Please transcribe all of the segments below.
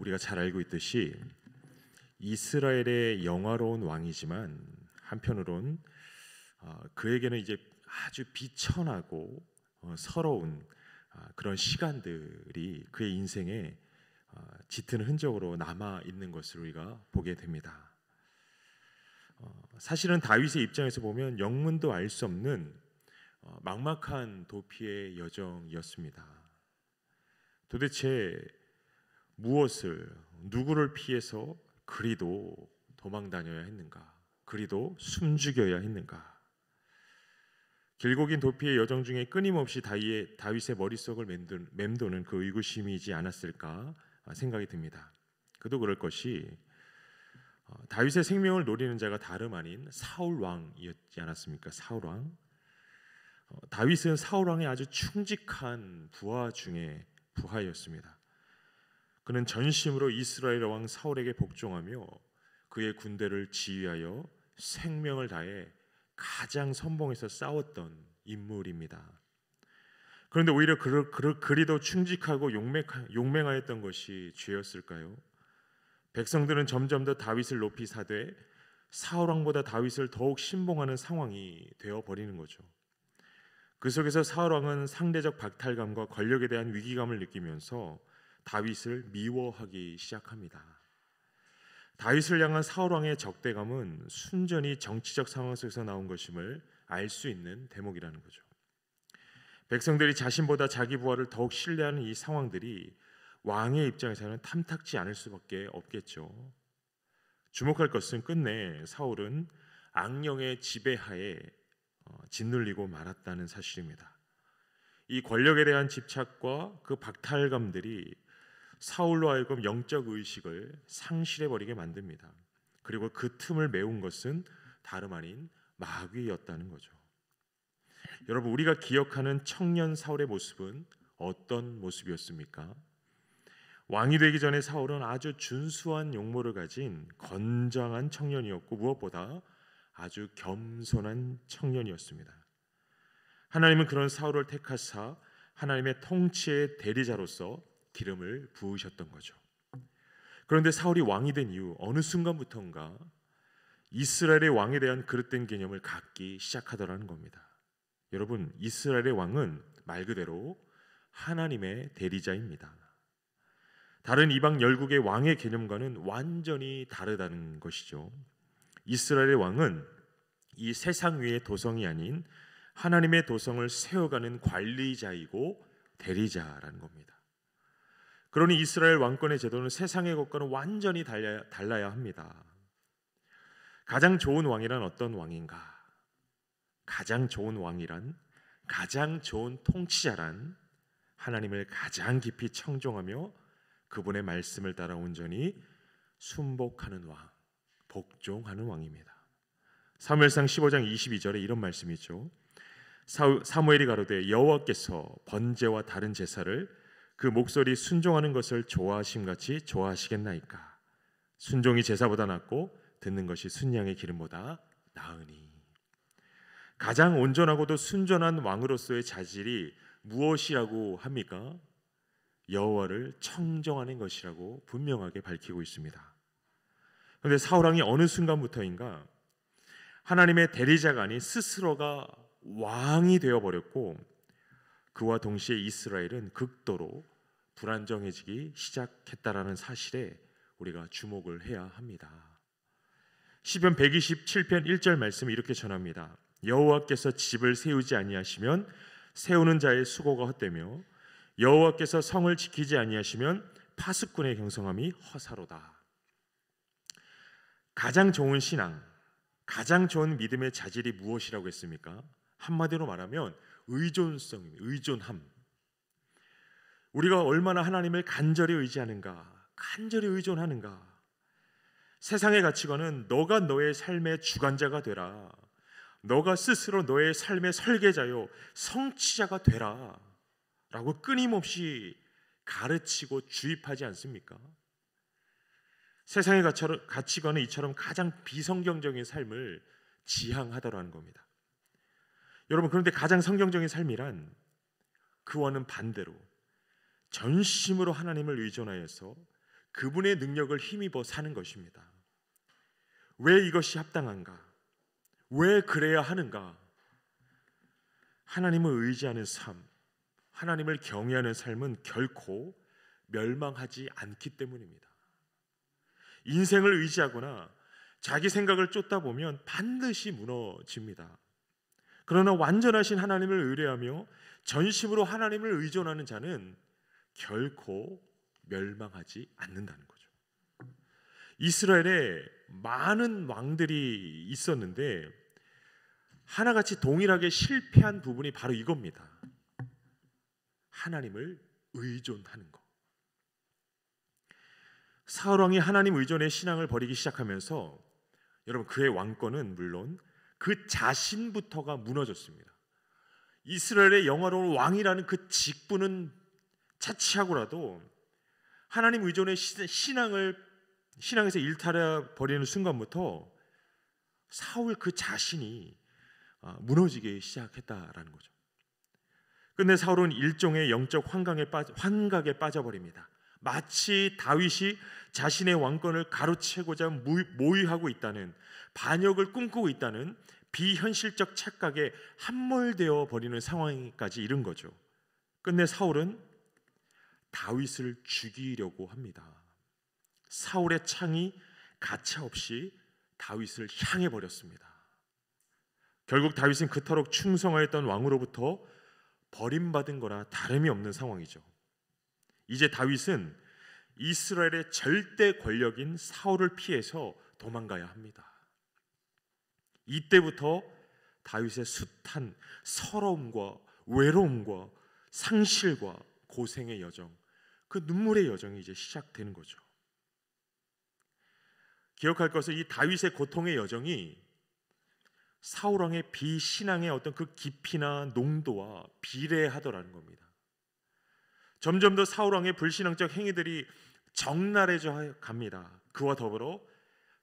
우리가 잘 알고 있듯이 이스라엘의 영화로운 왕이지만 한편으론 그에게는 이제 아주 비천하고 서러운 그런 시간들이 그의 인생에 짙은 흔적으로 남아 있는 것을 우리가 보게 됩니다. 사실은 다윗의 입장에서 보면 영문도 알 수 없는 막막한 도피의 여정이었습니다. 도대체 무엇을, 누구를 피해서 그리도 도망 다녀야 했는가? 그리도 숨죽여야 했는가? 길고 긴 도피의 여정 중에 끊임없이 다윗의 머릿속을 맴도는 그 의구심이지 않았을까 생각이 듭니다. 그도 그럴 것이 다윗의 생명을 노리는 자가 다름 아닌 사울 왕이었지 않았습니까? 사울 왕. 다윗은 사울 왕의 아주 충직한 부하 중에 부하였습니다. 그는 전심으로 이스라엘 왕 사울에게 복종하며 그의 군대를 지휘하여 생명을 다해 가장 선봉에서 싸웠던 인물입니다. 그런데 오히려 그리도 충직하고 용맹하였던 것이 죄였을까요? 백성들은 점점 더 다윗을 높이 사되 사울 왕보다 다윗을 더욱 신봉하는 상황이 되어버리는 거죠. 그 속에서 사울 왕은 상대적 박탈감과 권력에 대한 위기감을 느끼면서 다윗을 미워하기 시작합니다. 다윗을 향한 사울 왕의 적대감은 순전히 정치적 상황 속에서 나온 것임을 알 수 있는 대목이라는 거죠. 백성들이 자신보다 자기 부하를 더욱 신뢰하는 이 상황들이 왕의 입장에서는 탐탁지 않을 수밖에 없겠죠. 주목할 것은 끝내 사울은 악령의 지배하에 짓눌리고 말았다는 사실입니다. 이 권력에 대한 집착과 그 박탈감들이 사울로 하여금 영적 의식을 상실해버리게 만듭니다. 그리고 그 틈을 메운 것은 다름 아닌 마귀였다는 거죠. 여러분, 우리가 기억하는 청년 사울의 모습은 어떤 모습이었습니까? 왕이 되기 전에 사울은 아주 준수한 용모를 가진 건장한 청년이었고 무엇보다 아주 겸손한 청년이었습니다. 하나님은 그런 사울을 택하사 하나님의 통치의 대리자로서 기름을 부으셨던 거죠. 그런데 사울이 왕이 된 이후 어느 순간부터인가 이스라엘의 왕에 대한 그릇된 개념을 갖기 시작하더라는 겁니다. 여러분, 이스라엘의 왕은 말 그대로 하나님의 대리자입니다. 다른 이방 열국의 왕의 개념과는 완전히 다르다는 것이죠. 이스라엘의 왕은 이 세상 위의 도성이 아닌 하나님의 도성을 세워가는 관리자이고 대리자라는 겁니다. 그러니 이스라엘 왕권의 제도는 세상의 것과는 완전히 달라야 합니다. 가장 좋은 왕이란 어떤 왕인가? 가장 좋은 왕이란, 가장 좋은 통치자란 하나님을 가장 깊이 청종하며 그분의 말씀을 따라 온전히 순복하는 왕, 복종하는 왕입니다. 사무엘상 15장 22절에 이런 말씀이 있죠. 사무엘이 가로되 여호와께서 번제와 다른 제사를 그 목소리 순종하는 것을 좋아하심같이 좋아하시겠나이까? 순종이 제사보다 낫고 듣는 것이 순양의 기름보다 나으니. 가장 온전하고도 순전한 왕으로서의 자질이 무엇이라고 합니까? 여호와를 청정하는 것이라고 분명하게 밝히고 있습니다. 그런데 사울 왕이 어느 순간부터인가 하나님의 대리자가 아닌 스스로가 왕이 되어버렸고 그와 동시에 이스라엘은 극도로 불안정해지기 시작했다라는 사실에 우리가 주목을 해야 합니다. 시편 127편 1절 말씀이 이렇게 전합니다. 여호와께서 집을 세우지 아니하시면 세우는 자의 수고가 헛되며 여호와께서 성을 지키지 아니하시면 파수꾼의 경성함이 허사로다. 가장 좋은 신앙, 가장 좋은 믿음의 자질이 무엇이라고 했습니까? 한마디로 말하면 의존성입니다. 의존함. 우리가 얼마나 하나님을 간절히 의지하는가, 간절히 의존하는가. 세상의 가치관은 너가 너의 삶의 주관자가 되라, 너가 스스로 너의 삶의 설계자요 성취자가 되라 라고 끊임없이 가르치고 주입하지 않습니까? 세상의 가치관은 이처럼 가장 비성경적인 삶을 지향하더라는 겁니다. 여러분, 그런데 가장 성경적인 삶이란 그와는 반대로 전심으로 하나님을 의존하여서 그분의 능력을 힘입어 사는 것입니다. 왜 이것이 합당한가? 왜 그래야 하는가? 하나님을 의지하는 삶, 하나님을 경외하는 삶은 결코 멸망하지 않기 때문입니다. 인생을 의지하거나 자기 생각을 쫓다 보면 반드시 무너집니다. 그러나 완전하신 하나님을 의뢰하며 전심으로 하나님을 의존하는 자는 결코 멸망하지 않는다는 거죠. 이스라엘에 많은 왕들이 있었는데 하나같이 동일하게 실패한 부분이 바로 이겁니다. 하나님을 의존하는 것. 사울 왕이 하나님 의존의 신앙을 버리기 시작하면서 여러분 그의 왕권은 물론 그 자신부터가 무너졌습니다. 이스라엘의 영화로운 왕이라는 그 직분은 차치하고라도 하나님 의존의 신앙에서 일탈해 버리는 순간부터 사울 그 자신이 무너지기 시작했다라는 거죠. 끝내 사울은 일종의 영적 환각에 빠져버립니다. 마치 다윗이 자신의 왕권을 가로채고자 모의하고 있다는, 반역을 꿈꾸고 있다는 비현실적 착각에 함몰되어 버리는 상황까지 이른 거죠. 끝내 사울은 다윗을 죽이려고 합니다. 사울의 창이 가차없이 다윗을 향해 버렸습니다. 결국 다윗은 그토록 충성하였던 왕으로부터 버림받은 거나 다름이 없는 상황이죠. 이제 다윗은 이스라엘의 절대 권력인 사울을 피해서 도망가야 합니다. 이때부터 다윗의 숱한 서러움과 외로움과 상실과 고생의 여정, 그 눈물의 여정이 이제 시작되는 거죠. 기억할 것은 이 다윗의 고통의 여정이 사울 왕의 비신앙의 어떤 그 깊이나 농도와 비례하더라는 겁니다. 점점 더 사울 왕의 불신앙적 행위들이 적나라해져 갑니다. 그와 더불어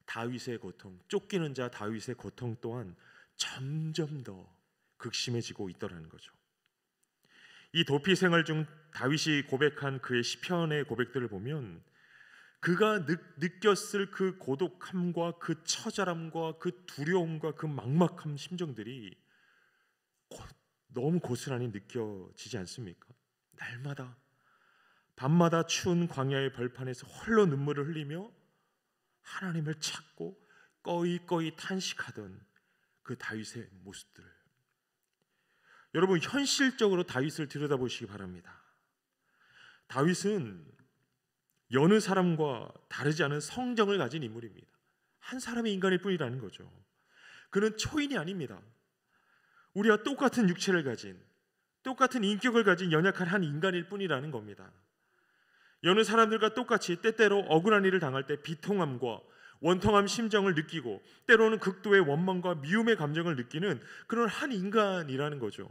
다윗의 고통, 쫓기는 자 다윗의 고통 또한 점점 더 극심해지고 있더라는 거죠. 이 도피 생활 중 다윗이 고백한 그의 시편의 고백들을 보면 그가 느꼈을 그 고독함과 그 처절함과 그 두려움과 그 막막한 심정들이 너무 고스란히 느껴지지 않습니까? 날마다 밤마다 추운 광야의 벌판에서 홀로 눈물을 흘리며 하나님을 찾고 꺼이꺼이 탄식하던 그 다윗의 모습들. 여러분 현실적으로 다윗을 들여다보시기 바랍니다. 다윗은 여느 사람과 다르지 않은 성정을 가진 인물입니다. 한 사람의 인간일 뿐이라는 거죠. 그는 초인이 아닙니다. 우리와 똑같은 육체를 가진, 똑같은 인격을 가진 연약한 한 인간일 뿐이라는 겁니다. 여느 사람들과 똑같이 때때로 억울한 일을 당할 때 비통함과 원통함 심정을 느끼고 때로는 극도의 원망과 미움의 감정을 느끼는 그런 한 인간이라는 거죠.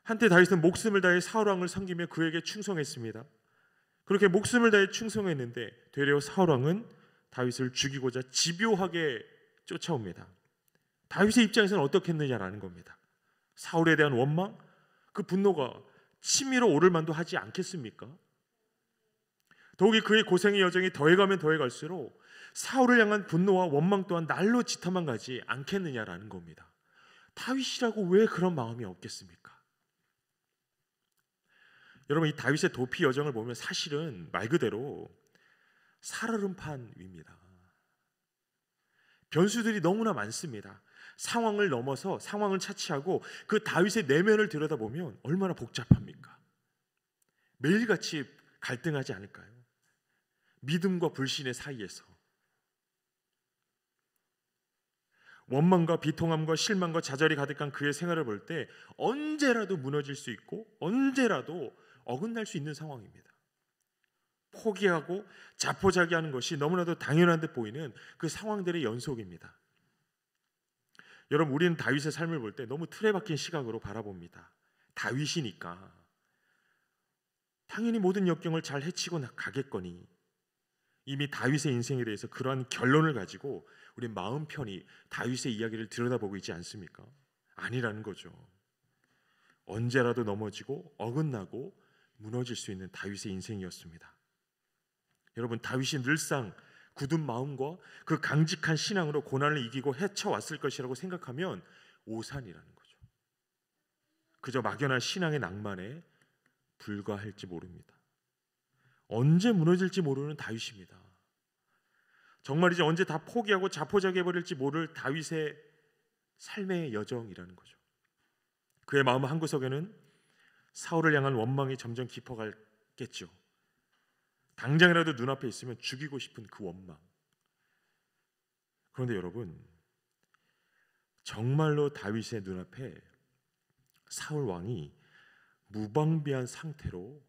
한때 다윗은 목숨을 다해 사울 왕을 섬기며 그에게 충성했습니다. 그렇게 목숨을 다해 충성했는데 되려 사울 왕은 다윗을 죽이고자 집요하게 쫓아옵니다. 다윗의 입장에서는 어떻겠느냐라는 겁니다. 사울에 대한 원망, 그 분노가 치밀어 오를 만도 하지 않겠습니까? 더욱이 그의 고생의 여정이 더해가면 더해갈수록 사울을 향한 분노와 원망 또한 날로 짙어만 가지 않겠느냐라는 겁니다. 다윗이라고 왜 그런 마음이 없겠습니까? 여러분 이 다윗의 도피 여정을 보면 사실은 말 그대로 살얼음판 위입니다. 변수들이 너무나 많습니다. 상황을 넘어서 상황을 차치하고 그 다윗의 내면을 들여다보면 얼마나 복잡합니까? 매일같이 갈등하지 않을까요? 믿음과 불신의 사이에서 원망과 비통함과 실망과 좌절이 가득한 그의 생활을 볼 때 언제라도 무너질 수 있고 언제라도 어긋날 수 있는 상황입니다. 포기하고 자포자기하는 것이 너무나도 당연한 듯 보이는 그 상황들의 연속입니다. 여러분 우리는 다윗의 삶을 볼 때 너무 틀에 박힌 시각으로 바라봅니다. 다윗이니까 당연히 모든 역경을 잘 헤치고 가겠거니 이미 다윗의 인생에 대해서 그러한 결론을 가지고 우리 마음 편히 다윗의 이야기를 들여다보고 있지 않습니까? 아니라는 거죠. 언제라도 넘어지고 어긋나고 무너질 수 있는 다윗의 인생이었습니다. 여러분, 다윗이 늘상 굳은 마음과 그 강직한 신앙으로 고난을 이기고 헤쳐왔을 것이라고 생각하면 오산이라는 거죠. 그저 막연한 신앙의 낭만에 불과할지 모릅니다. 언제 무너질지 모르는 다윗입니다. 정말이지 언제 다 포기하고 자포자기해버릴지 모를 다윗의 삶의 여정이라는 거죠. 그의 마음 한구석에는 사울을 향한 원망이 점점 깊어갔겠죠. 당장이라도 눈앞에 있으면 죽이고 싶은 그 원망. 그런데 여러분, 정말로 다윗의 눈앞에 사울 왕이 무방비한 상태로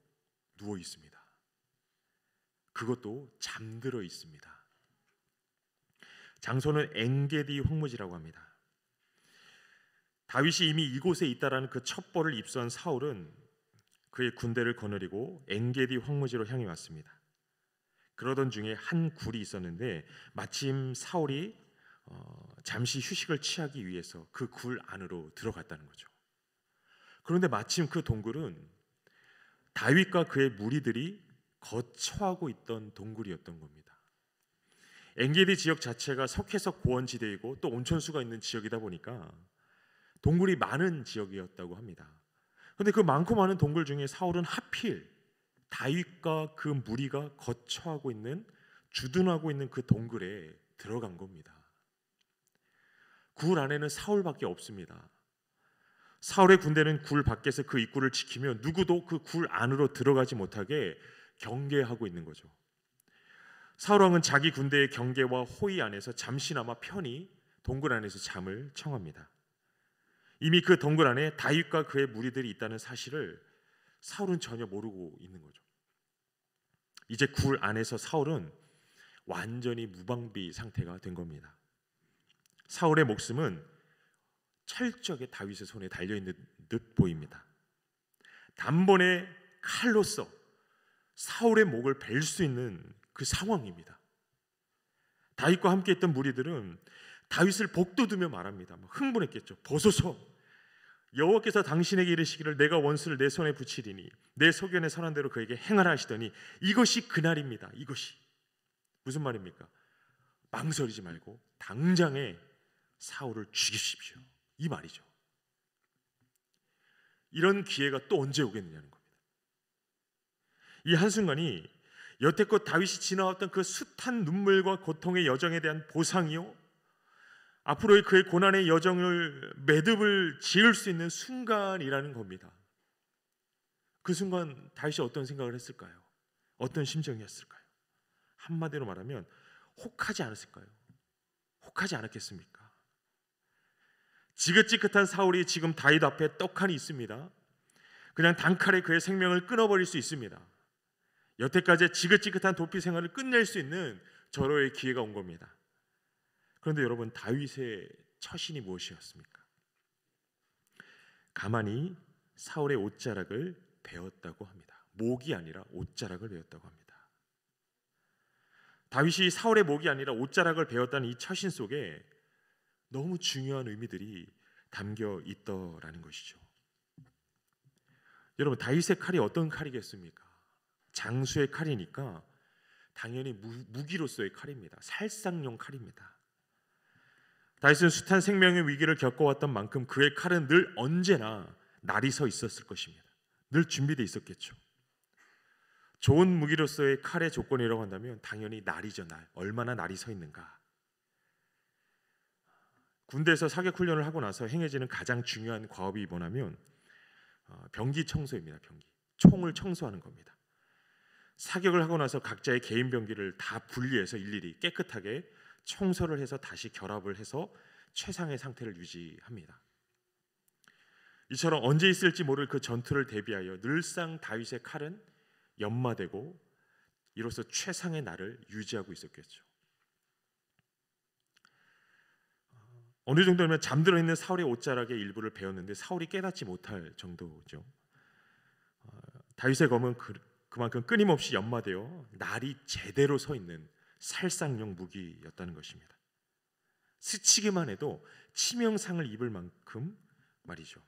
누워 있습니다. 그것도 잠들어 있습니다. 장소는 엥게디 황무지라고 합니다. 다윗이 이미 이곳에 있다라는 그 첩보를 입수한 사울은 그의 군대를 거느리고 엥게디 황무지로 향해 왔습니다. 그러던 중에 한 굴이 있었는데 마침 사울이 잠시 휴식을 취하기 위해서 그 굴 안으로 들어갔다는 거죠. 그런데 마침 그 동굴은 다윗과 그의 무리들이 거처하고 있던 동굴이었던 겁니다. 엥게디 지역 자체가 석회석 고원지대이고 또 온천수가 있는 지역이다 보니까 동굴이 많은 지역이었다고 합니다. 그런데 그 많고 많은 동굴 중에 사울은 하필 다윗과 그 무리가 거처하고 있는, 주둔하고 있는 그 동굴에 들어간 겁니다. 굴 안에는 사울밖에 없습니다. 사울의 군대는 굴 밖에서 그 입구를 지키며 누구도 그 굴 안으로 들어가지 못하게 경계하고 있는 거죠. 사울 왕은 자기 군대의 경계와 호위 안에서 잠시나마 편히 동굴 안에서 잠을 청합니다. 이미 그 동굴 안에 다윗과 그의 무리들이 있다는 사실을 사울은 전혀 모르고 있는 거죠. 이제 굴 안에서 사울은 완전히 무방비 상태가 된 겁니다. 사울의 목숨은 철저하게 다윗의 손에 달려있는 듯 보입니다. 단번에 칼로써 사울의 목을 벨 수 있는 그 상황입니다. 다윗과 함께 있던 무리들은 다윗을 복돋우며 말합니다. 흥분했겠죠. 보소서, 여호와께서 당신에게 이르시기를 내가 원수를 내 손에 붙이리니 내 소견에 선한 대로 그에게 행하라 하시더니 이것이 그날입니다. 이것이 무슨 말입니까? 망설이지 말고 당장에 사울을 죽이십시오, 이 말이죠. 이런 기회가 또 언제 오겠느냐는 겁니다. 이 한순간이 여태껏 다윗이 지나왔던 그 숱한 눈물과 고통의 여정에 대한 보상이요, 앞으로의 그의 고난의 여정을 매듭을 지을 수 있는 순간이라는 겁니다. 그 순간 다윗이 어떤 생각을 했을까요? 어떤 심정이었을까요? 한마디로 말하면 혹하지 않았을까요? 혹하지 않았겠습니까? 지긋지긋한 사울이 지금 다윗 앞에 떡하니 있습니다. 그냥 단칼에 그의 생명을 끊어버릴 수 있습니다. 여태까지 지긋지긋한 도피 생활을 끝낼 수 있는 절호의 기회가 온 겁니다. 그런데 여러분, 다윗의 처신이 무엇이었습니까? 가만히 사울의 옷자락을 베었다고 합니다. 목이 아니라 옷자락을 베었다고 합니다. 다윗이 사울의 목이 아니라 옷자락을 베었다는 이 처신 속에 너무 중요한 의미들이 담겨 있더라는 것이죠. 여러분, 다윗의 칼이 어떤 칼이겠습니까? 장수의 칼이니까 당연히 무기로서의 칼입니다. 살상용 칼입니다. 다윗은 숱한 생명의 위기를 겪어왔던 만큼 그의 칼은 늘 언제나 날이 서 있었을 것입니다. 늘 준비되어 있었겠죠. 좋은 무기로서의 칼의 조건이라고 한다면 당연히 날이죠. 날. 얼마나 날이 서 있는가. 군대에서 사격 훈련을 하고 나서 행해지는 가장 중요한 과업이 뭐냐면 병기 청소입니다. 병기. 총을 청소하는 겁니다. 사격을 하고 나서 각자의 개인 병기를 다 분리해서 일일이 깨끗하게 청소를 해서 다시 결합을 해서 최상의 상태를 유지합니다. 이처럼 언제 있을지 모를 그 전투를 대비하여 늘상 다윗의 칼은 연마되고 이로써 최상의 날을 유지하고 있었겠죠. 어느 정도면 잠들어 있는 사울의 옷자락의 일부를 베었는데 사울이 깨닫지 못할 정도죠. 다윗의 검은 그만큼 끊임없이 연마되어 날이 제대로 서 있는 살상용 무기였다는 것입니다. 스치기만 해도 치명상을 입을 만큼 말이죠.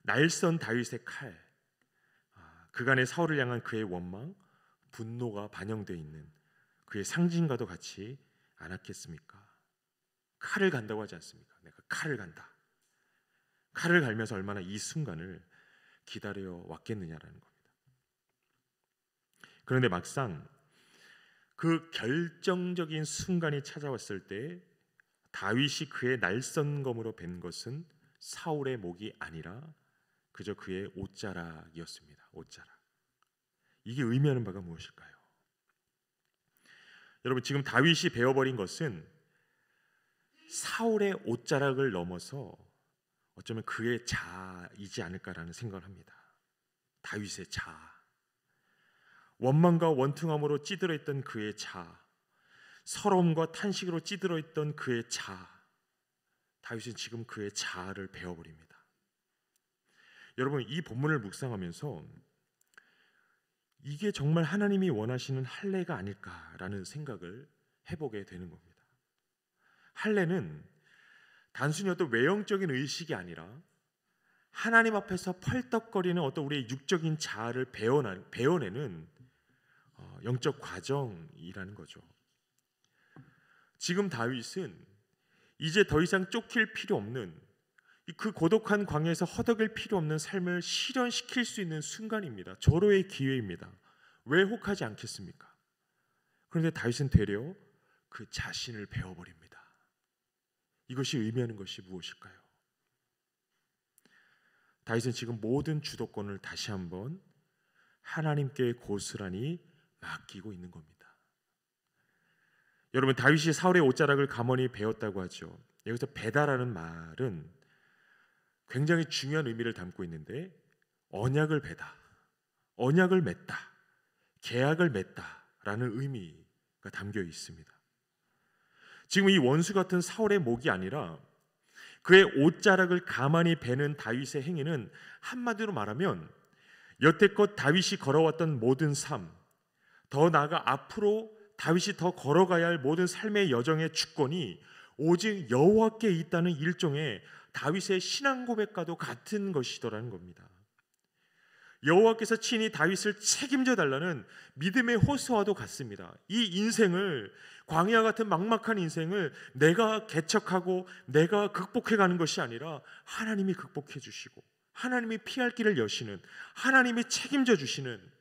날선 다윗의 칼, 그간의 사울을 향한 그의 원망, 분노가 반영되어 있는 그의 상징과도 같지 않았겠습니까? 칼을 간다고 하지 않습니까? 내가 칼을 간다. 칼을 갈면서 얼마나 이 순간을 기다려 왔겠느냐라는 겁니다. 그런데 막상 그 결정적인 순간이 찾아왔을 때 다윗이 그의 날선검으로 벤 것은 사울의 목이 아니라 그저 그의 옷자락이었습니다. 옷자락. 이게 의미하는 바가 무엇일까요? 여러분, 지금 다윗이 베어버린 것은 사울의 옷자락을 넘어서 어쩌면 그의 자아이지 않을까라는 생각을 합니다. 다윗의 자아, 원망과 원통함으로 찌들어 있던 그의 자아, 서러움과 탄식으로 찌들어 있던 그의 자아, 다윗은 지금 그의 자아를 베어버립니다. 여러분, 이 본문을 묵상하면서 이게 정말 하나님이 원하시는 할례가 아닐까라는 생각을 해보게 되는 겁니다. 할례는 단순히 어떤 외형적인 의식이 아니라 하나님 앞에서 펄떡거리는 어떤 우리의 육적인 자아를 베어내는 영적 과정이라는 거죠. 지금 다윗은 이제 더 이상 쫓길 필요 없는, 그 고독한 광야에서 허덕일 필요 없는 삶을 실현시킬 수 있는 순간입니다. 절호의 기회입니다. 왜 혹하지 않겠습니까? 그런데 다윗은 되려 그 자신을 베어버립니다. 이것이 의미하는 것이 무엇일까요? 다윗은 지금 모든 주도권을 다시 한번 하나님께 고스란히 맡기고 있는 겁니다. 여러분, 다윗이 사울의 옷자락을 가만히 베었다고 하죠. 여기서 베다라는 말은 굉장히 중요한 의미를 담고 있는데, 언약을 베다, 언약을 맺다, 계약을 맺다라는 의미가 담겨 있습니다. 지금 이 원수 같은 사울의 목이 아니라 그의 옷자락을 가만히 베는 다윗의 행위는 한마디로 말하면 여태껏 다윗이 걸어왔던 모든 삶, 더 나아가 앞으로 다윗이 더 걸어가야 할 모든 삶의 여정의 주권이 오직 여호와께 있다는 일종의 다윗의 신앙 고백과도 같은 것이더라는 겁니다. 여호와께서 친히 다윗을 책임져 달라는 믿음의 호소와도 같습니다. 이 인생을, 광야 같은 막막한 인생을 내가 개척하고 내가 극복해가는 것이 아니라 하나님이 극복해 주시고 하나님이 피할 길을 여시는, 하나님이 책임져 주시는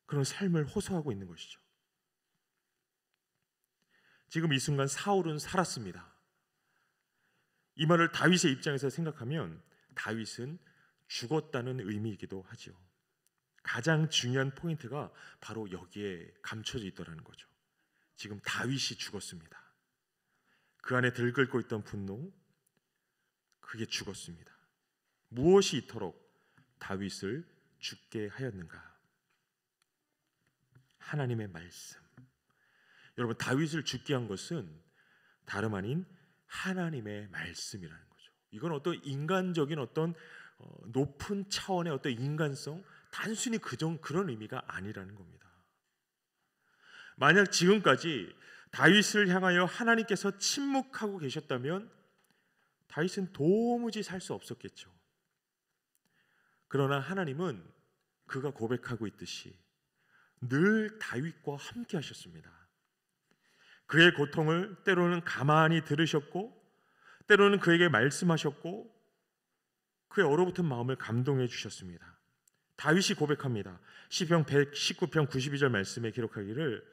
그런 삶을 호소하고 있는 것이죠. 지금 이 순간 사울은 살았습니다. 이 말을 다윗의 입장에서 생각하면 다윗은 죽었다는 의미이기도 하죠. 가장 중요한 포인트가 바로 여기에 감춰져 있더라는 거죠. 지금 다윗이 죽었습니다. 그 안에 들끓고 있던 분노, 그게 죽었습니다. 무엇이 이토록 다윗을 죽게 하였는가? 하나님의 말씀. 여러분, 다윗을 죽게 한 것은 다름 아닌 하나님의 말씀이라는 거죠. 이건 어떤 인간적인 어떤 높은 차원의 어떤 인간성, 단순히 그런 의미가 아니라는 겁니다. 만약 지금까지 다윗을 향하여 하나님께서 침묵하고 계셨다면 다윗은 도무지 살 수 없었겠죠. 그러나 하나님은 그가 고백하고 있듯이 늘 다윗과 함께 하셨습니다. 그의 고통을 때로는 가만히 들으셨고, 때로는 그에게 말씀하셨고, 그의 얼어붙은 마음을 감동해 주셨습니다. 다윗이 고백합니다. 시편 119편 92절 말씀에 기록하기를,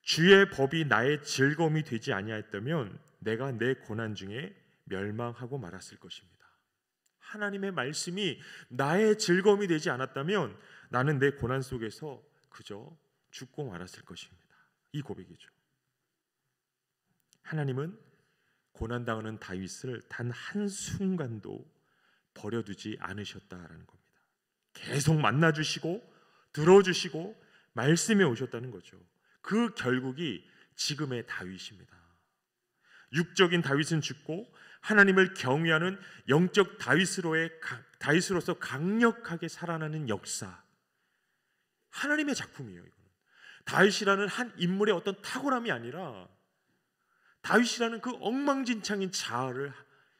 주의 법이 나의 즐거움이 되지 아니하였다면 내가 내 고난 중에 멸망하고 말았을 것입니다. 하나님의 말씀이 나의 즐거움이 되지 않았다면 나는 내 고난 속에서 그저 죽고 말았을 것입니다. 이 고백이죠. 하나님은 고난당하는 다윗을 단 한순간도 버려두지 않으셨다라는 겁니다. 계속 만나주시고 들어주시고 말씀해 오셨다는 거죠. 그 결국이 지금의 다윗입니다. 육적인 다윗은 죽고 하나님을 경외하는 영적 다윗으로서 강력하게 살아나는 역사, 하나님의 작품이에요. 이거는 다윗이라는 한 인물의 어떤 탁월함이 아니라 다윗이라는 그 엉망진창인 자아를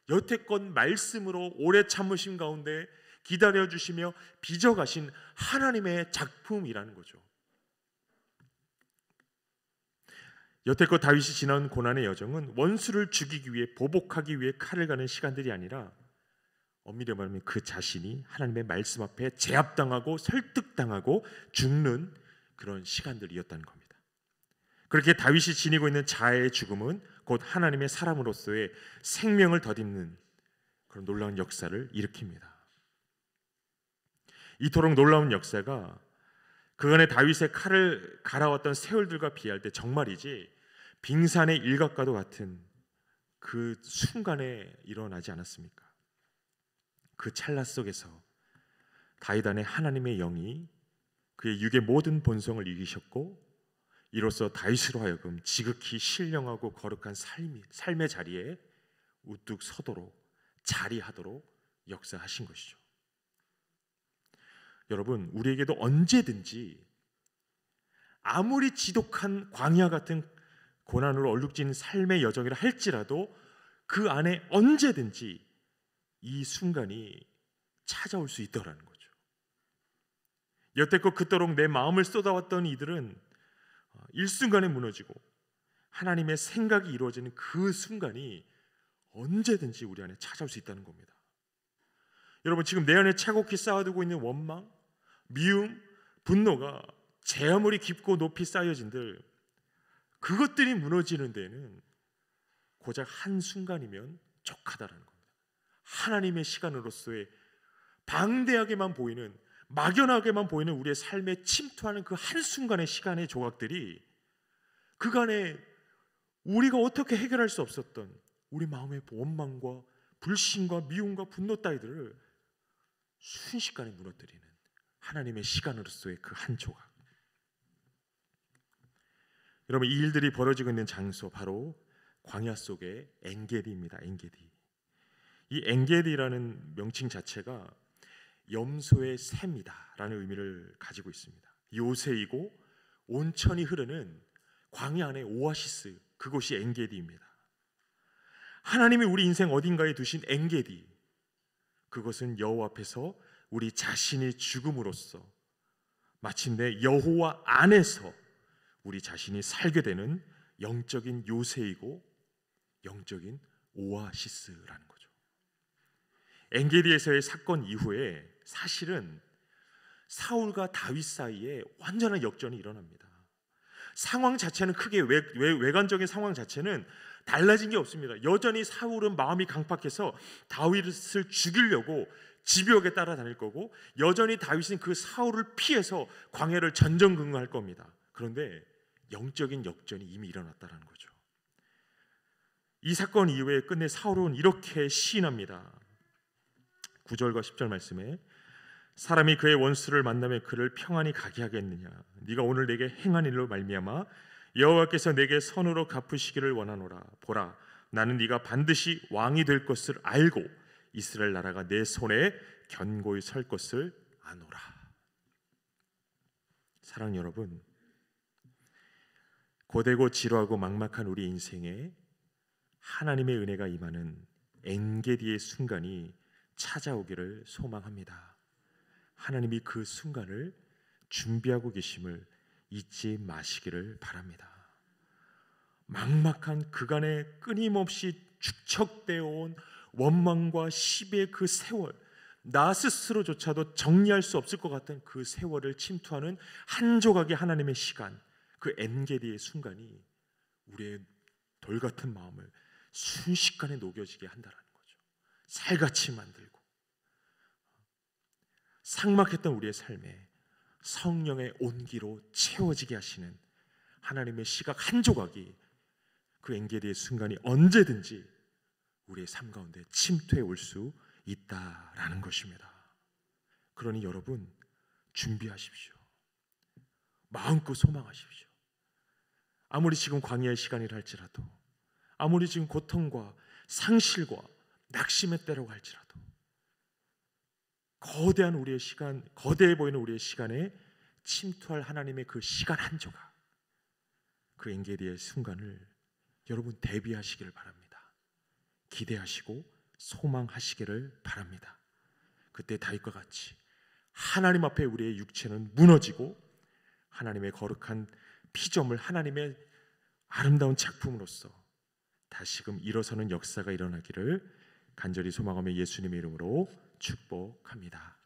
여태껏 말씀으로 오래 참으심 가운데 기다려주시며 빚어가신 하나님의 작품이라는 거죠. 여태껏 다윗이 지나온 고난의 여정은 원수를 죽이기 위해, 보복하기 위해 칼을 가는 시간들이 아니라 엄밀히 말하면 그 자신이 하나님의 말씀 앞에 제압당하고 설득당하고 죽는 그런 시간들이었다는 겁니다. 그렇게 다윗이 지니고 있는 자아의 죽음은 곧 하나님의 사람으로서의 생명을 덧입는 그런 놀라운 역사를 일으킵니다. 이토록 놀라운 역사가 그간의 다윗의 칼을 갈아왔던 세월들과 비할 때 정말이지 빙산의 일각과도 같은 그 순간에 일어나지 않았습니까? 그 찰나 속에서 다윗 안에 하나님의 영이 그의 육의 모든 본성을 이기셨고, 이로써 다윗으로 하여금 지극히 신령하고 거룩한 삶의 자리에 우뚝 서도록, 자리하도록 역사하신 것이죠. 여러분, 우리에게도 언제든지 아무리 지독한 광야 같은 고난으로 얼룩진 삶의 여정이라 할지라도 그 안에 언제든지 이 순간이 찾아올 수 있더라는 거죠. 여태껏 그토록 내 마음을 쏟아왔던 이들은 일순간에 무너지고 하나님의 생각이 이루어지는 그 순간이 언제든지 우리 안에 찾아올 수 있다는 겁니다. 여러분, 지금 내 안에 차곡히 쌓아두고 있는 원망, 미움, 분노가 제 아무리 깊고 높이 쌓여진들 그것들이 무너지는 데는 고작 한순간이면 족하다라는 겁니다. 하나님의 시간으로서의 방대하게만 보이는, 막연하게만 보이는 우리의 삶에 침투하는 그 한순간의 시간의 조각들이 그간에 우리가 어떻게 해결할 수 없었던 우리 마음의 원망과 불신과 미움과 분노 따위들을 순식간에 무너뜨리는 하나님의 시간으로서의 그 한 조각. 여러분, 이 일들이 벌어지고 있는 장소, 바로 광야 속의 엔게디입니다. 엔게디. 이 엔게디라는 명칭 자체가 염소의 샘이다라는 의미를 가지고 있습니다. 요새이고 온천이 흐르는 광야 안의 오아시스, 그곳이 엔게디입니다. 하나님이 우리 인생 어딘가에 두신 엔게디, 그것은 여호와 앞에서 우리 자신이 죽음으로써 마침내 여호와 안에서 우리 자신이 살게 되는 영적인 요새이고 영적인 오아시스라는 거죠. 엔게디에서의 사건 이후에 사실은 사울과 다윗 사이에 완전한 역전이 일어납니다. 상황 자체는 크게 외관적인 상황 자체는 달라진 게 없습니다. 여전히 사울은 마음이 강팍해서 다윗을 죽이려고 집요하게 따라다닐 거고, 여전히 다윗은 그 사울을 피해서 광야를 전전긍긍할 겁니다. 그런데 영적인 역전이 이미 일어났다는 거죠. 이 사건 이후에 끝내 사울은 이렇게 시인합니다. 9절과 10절 말씀에 사람이 그의 원수를 만나면 그를 평안히 가게 하겠느냐. 네가 오늘 내게 행한 일로 말미암아 여호와께서 내게 선으로 갚으시기를 원하노라. 보라, 나는 네가 반드시 왕이 될 것을 알고 이스라엘 나라가 내 손에 견고히 설 것을 아노라. 사랑 여러분, 고되고 지루하고 막막한 우리 인생에 하나님의 은혜가 임하는 엔게디의 순간이 찾아오기를 소망합니다. 하나님이 그 순간을 준비하고 계심을 잊지 마시기를 바랍니다. 막막한 그간의 끊임없이 축적되어 온 원망과 시비의 그 세월, 나 스스로조차도 정리할 수 없을 것 같은 그 세월을 침투하는 한 조각의 하나님의 시간, 그 엔게디의 순간이 우리의 돌같은 마음을 순식간에 녹여지게 한다는 거죠. 살같이 만들고 삭막했던 우리의 삶에 성령의 온기로 채워지게 하시는 하나님의 시각 한 조각이, 그 엔게디의 순간이 언제든지 우리의 삶 가운데 침투해 올 수 있다라는 것입니다. 그러니 여러분, 준비하십시오. 마음껏 소망하십시오. 아무리 지금 광야의 시간이라 할지라도, 아무리 지금 고통과 상실과 낙심의 때라고 할지라도, 거대한 우리의 시간, 거대해 보이는 우리의 시간에 침투할 하나님의 그 시간 한 조각, 그 엔게디의 순간을 여러분 대비하시기를 바랍니다. 기대하시고 소망하시기를 바랍니다. 그때 다윗과 같이 하나님 앞에 우리의 육체는 무너지고 하나님의 거룩한 피조물, 하나님의 아름다운 작품으로서 다시금 일어서는 역사가 일어나기를 간절히 소망하며 예수님의 이름으로 축복합니다.